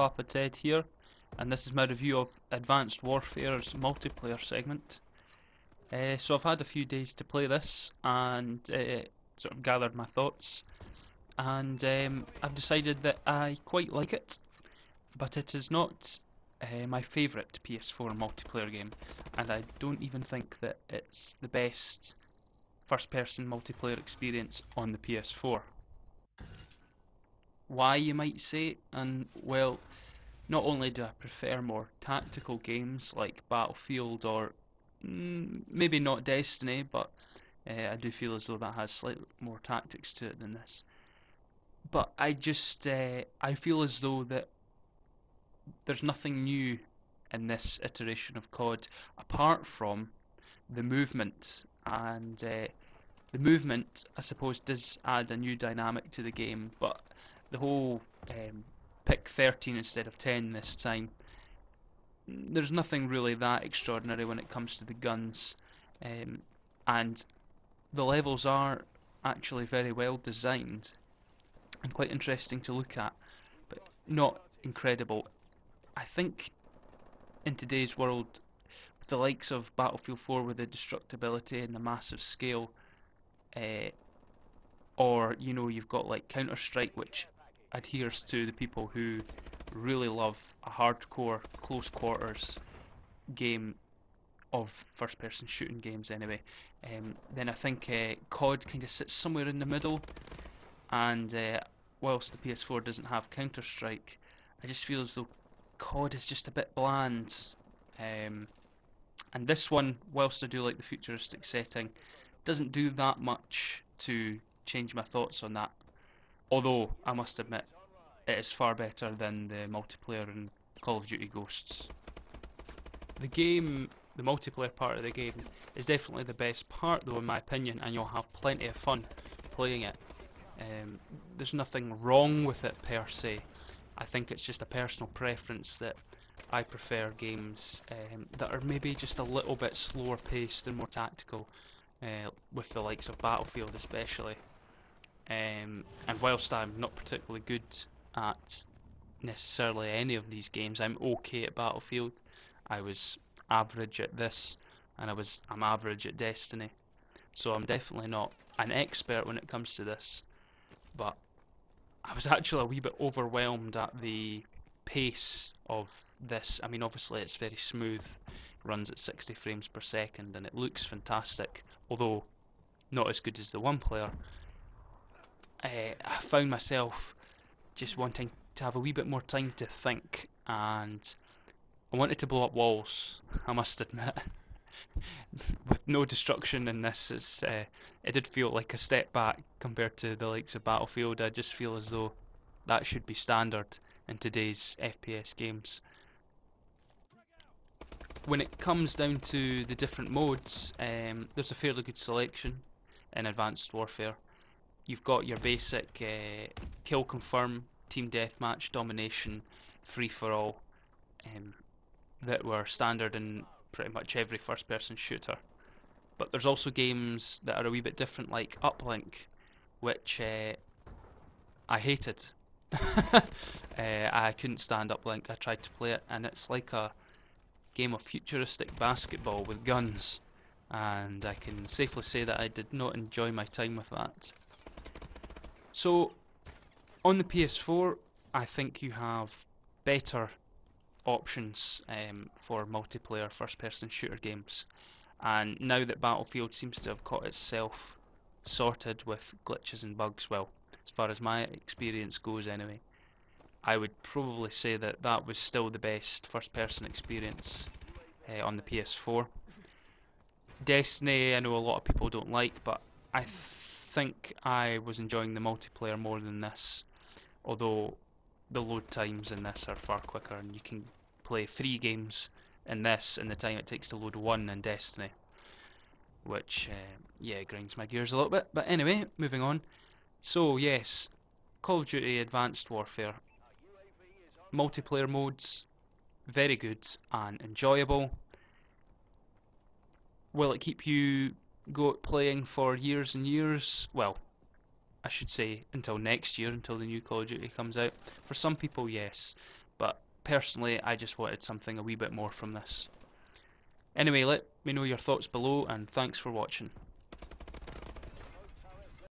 Papa Ted here, and this is my review of Advanced Warfare's multiplayer segment. So I've had a few days to play this and sort of gathered my thoughts, and I've decided that I quite like it, but it is not my favourite PS4 multiplayer game, and I don't even think that it's the best first-person multiplayer experience on the PS4. Why, you might say? And well, not only do I prefer more tactical games like Battlefield or maybe not Destiny, but I do feel as though that has slightly more tactics to it than this. But I feel as though that there's nothing new in this iteration of COD apart from the movement, and the movement, I suppose, does add a new dynamic to the game, but the whole pick 13 instead of 10 this time, there's nothing really that extraordinary when it comes to the guns, and the levels are actually very well designed and quite interesting to look at, but not incredible. I think in today's world, with the likes of Battlefield 4 with the destructibility and the massive scale, or you've got like Counter-Strike, which adheres to the people who really love a hardcore close quarters game of first person shooting games anyway, then I think COD kind of sits somewhere in the middle, and whilst the PS4 doesn't have Counter-Strike, I just feel as though COD is just a bit bland, and this one, whilst I do like the futuristic setting, doesn't do that much to change my thoughts on that. Although, I must admit, it is far better than the multiplayer in Call of Duty Ghosts. The multiplayer part of the game, is definitely the best part though in my opinion, and you'll have plenty of fun playing it. There's nothing wrong with it per se. I think it's just a personal preference that I prefer games that are maybe just a little bit slower paced and more tactical, with the likes of Battlefield especially. And whilst I'm not particularly good at necessarily any of these games, I'm okay at Battlefield. I was average at this, and I'm average at Destiny. So I'm definitely not an expert when it comes to this, but I was actually a wee bit overwhelmed at the pace of this. I mean, obviously it's very smooth, runs at 60 frames per second, and it looks fantastic, although not as good as the one player. I found myself just wanting to have a wee bit more time to think, and I wanted to blow up walls, I must admit. With no destruction in this, it did feel like a step back compared to the likes of Battlefield. I just feel as though that should be standard in today's FPS games. When it comes down to the different modes, there's a fairly good selection in Advanced Warfare. You've got your basic kill confirm, team deathmatch, domination, free for all, that were standard in pretty much every first person shooter. But there's also games that are a wee bit different, like Uplink, which I hated. I couldn't stand Uplink. I tried to play it, and it's like a game of futuristic basketball with guns, and I can safely say that I did not enjoy my time with that. So on the PS4, I think you have better options for multiplayer first person shooter games, and now that Battlefield seems to have got itself sorted with glitches and bugs, well, as far as my experience goes anyway, I would probably say that that was still the best first person experience on the PS4. Destiny, I know a lot of people don't like, but I think I was enjoying the multiplayer more than this, although the load times in this are far quicker, and you can play 3 games in this in the time it takes to load 1 in Destiny, which yeah, grinds my gears a little bit. But anyway, moving on. So yes, Call of Duty Advanced Warfare multiplayer modes, very good and enjoyable. Will it keep you playing for years and years? Well, I should say until next year, until the new Call of Duty comes out. For some people, yes, but personally I just wanted something a wee bit more from this. Anyway, let me know your thoughts below, and thanks for watching.